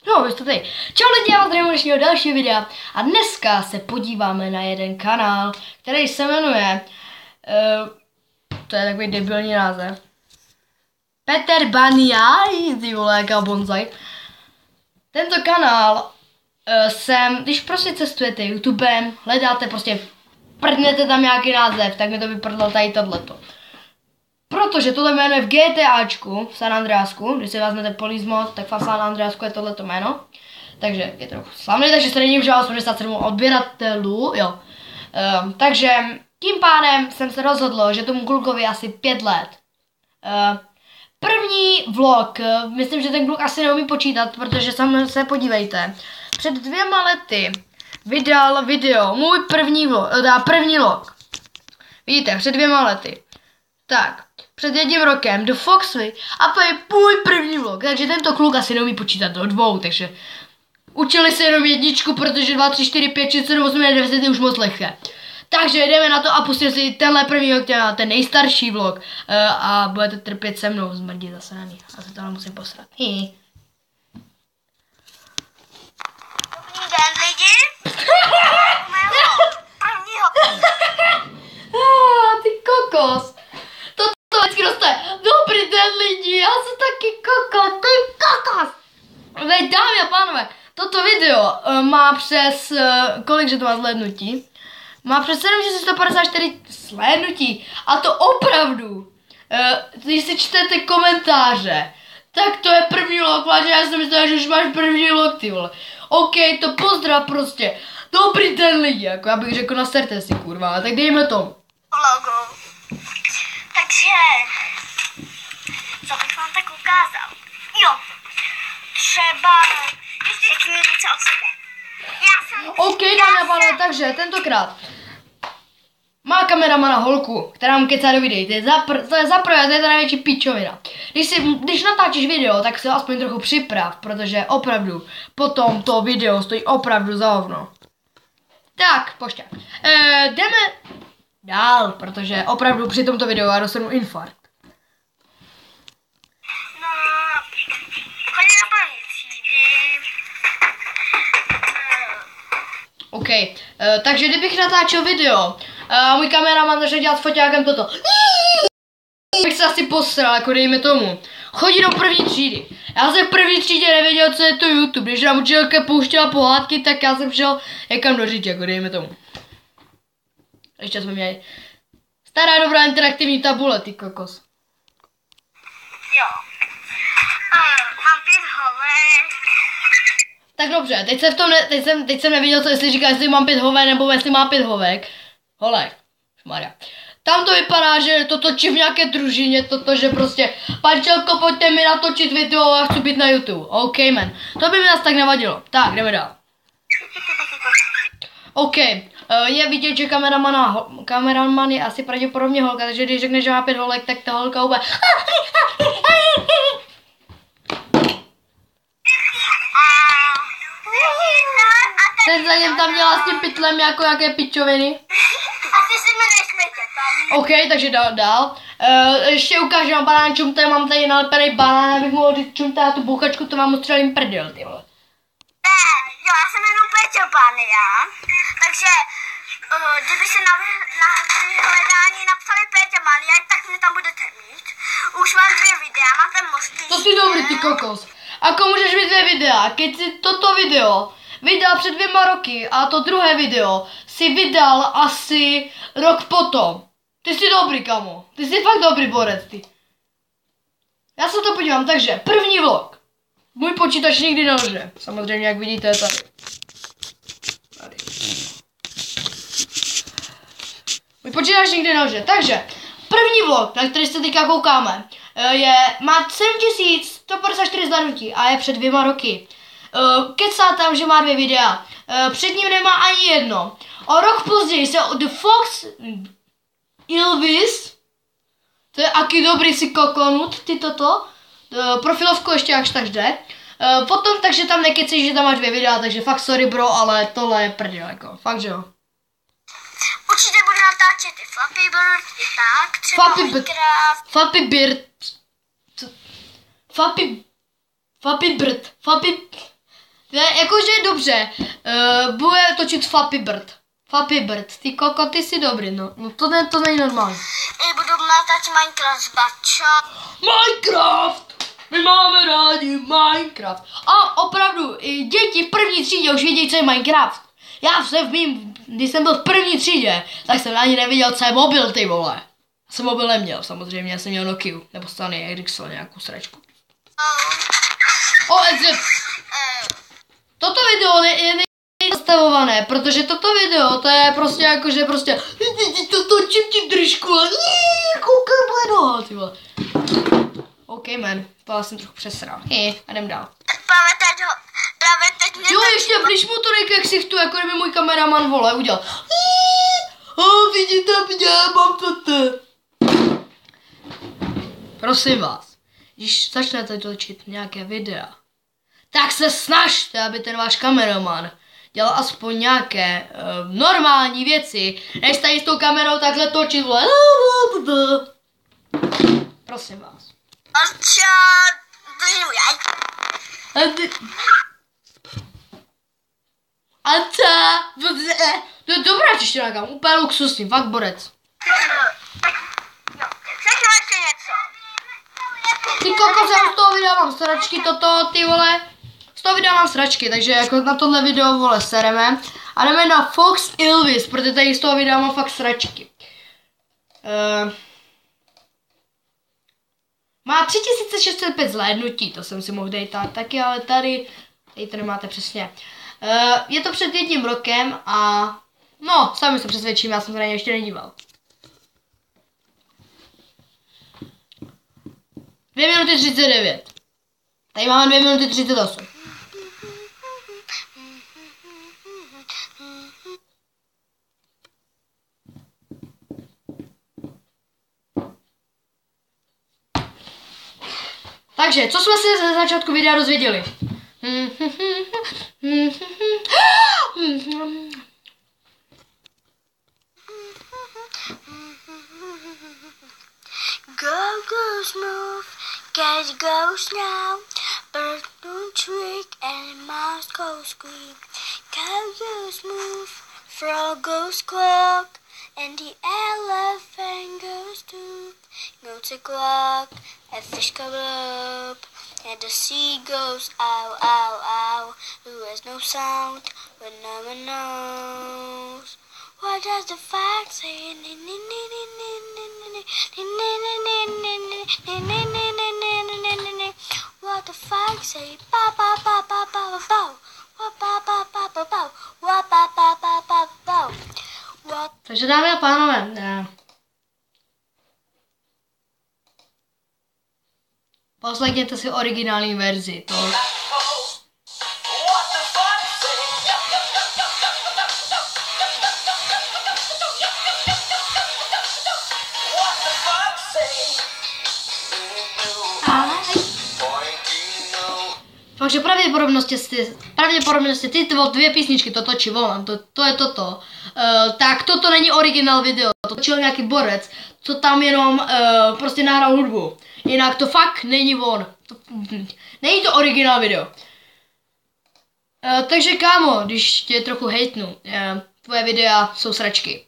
No, vy jste tady. Čau lidi, já vás zdravím dnešního dalšího videa. A dneska se podíváme na jeden kanál, který se jmenuje... to je takový debilní název. Peter Baniai, ty vole, jaká bonzaj. Tento kanál když prostě cestujete YouTubem, hledáte prostě, prdnete tam nějaký název, tak mi to vyprdlo tady tohleto. Protože tohle jméno je v GTAčku, v San Andreasku, když si vezmete Police Mod, tak v San Andreasku je tohleto jméno. Takže je trochu slavný, takže se není už 87 odběratelů, jo. Takže tím pádem jsem se rozhodl, že tomu klukovi asi 5 let. První vlog, myslím, že ten kluk asi neumí počítat, protože sami se podívejte. Před 2 lety vydal video, můj první vlog. Vidíte, před 2 lety. Tak, před 1 rokem do Foxy a to je můj první vlog, takže tento kluk asi neumí počítat do 2, takže učili se jenom 1, protože 2, 3, 4, 5, 6, 7, 8, 9, 10 je už moc lehké. Takže jdeme na to a pustím si tenhle první vlog, ten nejstarší vlog a budete trpět se mnou, zmrdí zase na ní, a se to musím posrat. Dobrý den lidi. Ty kokos. To vždycky dostane. Dobrý den lidi, já jsem taky kokos, ty kokos. Dámy a pánové, toto video má přes, kolikže to má zhlédnutí? Má přes 7154 slednutí a to opravdu, když si čtete komentáře, tak to je první vlog, vážně, já jsem myslel, že už máš první vlog, ty vole. OK, to pozdrav prostě. Dobrý den lidi, jako já bych řekl, naserte si, kurva, tak dejme to. Logo. Takže, co bych vám tak ukázal? Jo, třeba, řekni něco o sebe. OK, dámy a pánové, takže tentokrát má kameramana holku, která mu kecá do videí. To je zaprvé, to je ta největší pičovina. Když natáčíš video, tak se aspoň trochu připrav, protože opravdu potom to video stojí opravdu za hovno. Tak, pošťák. Jdeme dál, protože opravdu při tomto videu já dostanu infarkt. No, chodí do první třídy. OK, takže kdybych natáčel video a můj kameraman začne dělat s foťákem toto, bych se asi posral, jako dejme tomu. Chodí do první třídy. Já jsem v první třídě nevěděl, co je to YouTube. Když nám učitelka pouštěla pohádky, tak já jsem šel někam do říct, jako dejme tomu. Ještě jsme měli stará dobrá interaktivní tabule, ty kokos. Jo. Mám 5 holek. Tak dobře, teď jsem nevěděl, co jestli říká, jestli mám 5 hovek, nebo jestli má 5 hovek. Holek, Maria. Tam to vypadá, že to točí v nějaké družině, že prostě Pančelko, pojďte mi natočit video a chci být na YouTube. OK, man. To by mi nás tak nevadilo. Tak, jdeme dál. OK, je vidět, že kameraman je asi pravděpodobně holka, takže když řekne, že má 5 holek, tak ta holka úplně... Ten za něm tam dělá s tím pytlem jako jaké pičoviny. Asi si mi nesmějte tam. OK, takže dál. Ještě ukážu vám banán čumte, mám tady nalepený banán, abych mohl říct čumte a tu bouchačku, to vám ustřelím prdel, ty vole. Jo, já jsem jenom Péťa Bania, takže kdyby se na vyhledání napsali Péťa Bania, tak mě tam budete mít. Už mám 2 videa, mám tam možný. To jsi dobrý, ty kokos. Ako můžeš mít 2 videa, keď si toto video vydal před 2 roky a to druhé video si vydal asi rok potom. Ty jsi dobrý, kamo. Ty jsi fakt dobrý borec, ty. Já se to podívám, takže první vlog. Můj počítač nikdy nelže. Samozřejmě, jak vidíte, tady. Můj počítač nikdy nelže. Takže, první vlog, na který se teďka koukáme, má 7154 zhlédnutí a je před 2 roky. Kecá tam, že má 2 videa. Před ním nemá ani jedno. O rok později se The Fox Ilvis, to je aký dobrý si kokonut, ty toto. Profilovku ještě až tak jde. Potom, takže tam nekecí, že tam máš 2 videa, takže fakt sorry bro, ale tohle je prdel, jako, fakt že jo. Určitě budu natáčet i Flappy Bird, i tak, třeba Minecraft. Flappy Bird, To je jakože dobře. Bude točit Flappy Bird. Flappy Bird, ty koko, ty jsi dobrý, no. No to není normální. I budu natáčet Minecraft s Bača. Minecraft! My máme rádi Minecraft. A opravdu, i děti v první třídě už vědí, co je Minecraft. Já jsem když jsem byl v první třídě, tak jsem ani neviděl, co je mobil, ty vole. Já jsem mobil neměl, samozřejmě, já jsem měl Nokiu, nebo Sony Ericsson, nějakou sračku. Toto video je zastavované, protože toto video, to je prostě jako, že prostě to točím ti držku a koukej bledo, ty vole. OK, man, to jsem trochu přesral. A jdem dál. Právě teď Jo, ještě když mu to nejde ksichtu, jako kdyby můj kameraman, vole, udělal. Vidíte mě, mám to. Prosím vás, když začnete točit nějaké videa, tak se snažte, aby ten váš kameraman dělal aspoň nějaké normální věci, než tady s tou kamerou takhle točit, vole. Prosím vás. To je dobrá čeština, kam, úplně luxusní, fakt borec. Řeknu ještě něco. Ty koko, já z toho videa mám sračky, ty vole. Z toho videa mám sračky, takže jako na tohle video, vole, sereme. A jdeme na Fox Ilvis, protože tady z toho videa mám fakt sračky. Má 3605 zhlédnutí, to jsem si mohl dejtat taky, ale tady to nemáte přesně. Je to před 1 rokem a no, sami se přesvědčím, já jsem se na něj ještě nedíval. 2 minuty 39. Tady máme 2 minuty 38. Takže, co jsme si ze začátku videa dozvěděli? Go goose move, cat goes now, bird don't trick and mouse goes squeak. Cow goes move, frog goes squawk, and the elephant goes toot. Goes a quack, a fish goes up, and the sea goes ow, ow, ow. Who has no sound when no one knows? What does the fox say? What the fox say? Ba ba ba ba ba ba. What ba ba ba ba ba. What ba ba ba ba ba. What? Takže dámy a pánové, poslechněte si originální verzi. To... Takže pravděpodobnosti ty 2 písničky to točí volám, to je toto. Tak toto není originál video, to točil nějaký borec, co tam jenom prostě nahrál hudbu. Jinak to fakt není on. Není to originál video. Takže kámo, když tě trochu hejtnu, tvoje videa jsou sračky.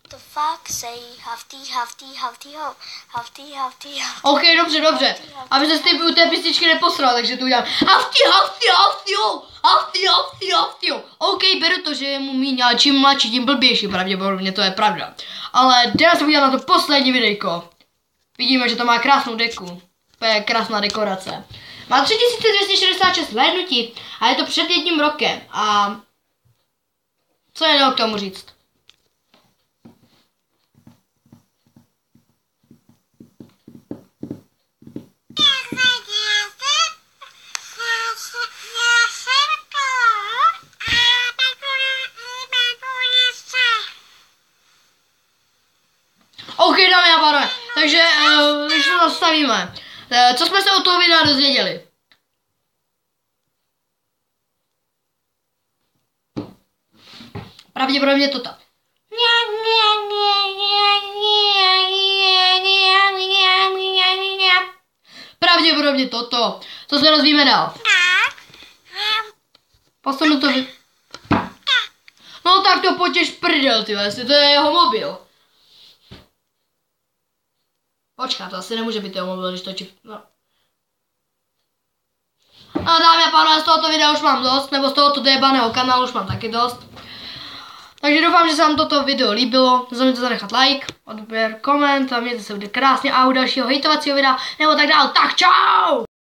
The fox say hafty hafty hafty ho hafty hafty hafty. OK, dobře. Aby se ty u té písničky neposral, takže tu udělám hafty ho hafty ho. OK, beru to, že je mu míň, ale čím mladší, tím blbější, pravděpodobně to je pravda. Ale jdeme se podívat na to poslední videjko. Vidíme, že to má krásnou deku. To je krásná dekorace. Má 3266 zhlédnutí a je to před 1 rokem. A co je k tomu říct? OK, dámy a pánové, takže když to zastavíme, co jsme se od toho videa dozvěděli? Pravděpodobně toto. Pravděpodobně toto. Co se rozvíme dál? Posunu to No tak to potěž prdel, ty jestli to je jeho mobil. Počkat, to asi nemůže být jeho mobil, když točí. No. No dámy a pánové, z tohoto videa už mám dost, nebo z tohoto debaného kanálu už mám taky dost. Takže doufám, že se vám toto video líbilo. Nezapomeňte zanechat like, odběr, koment a mějte se bude krásně a u dalšího hejtovacího videa nebo tak dál. Tak čau!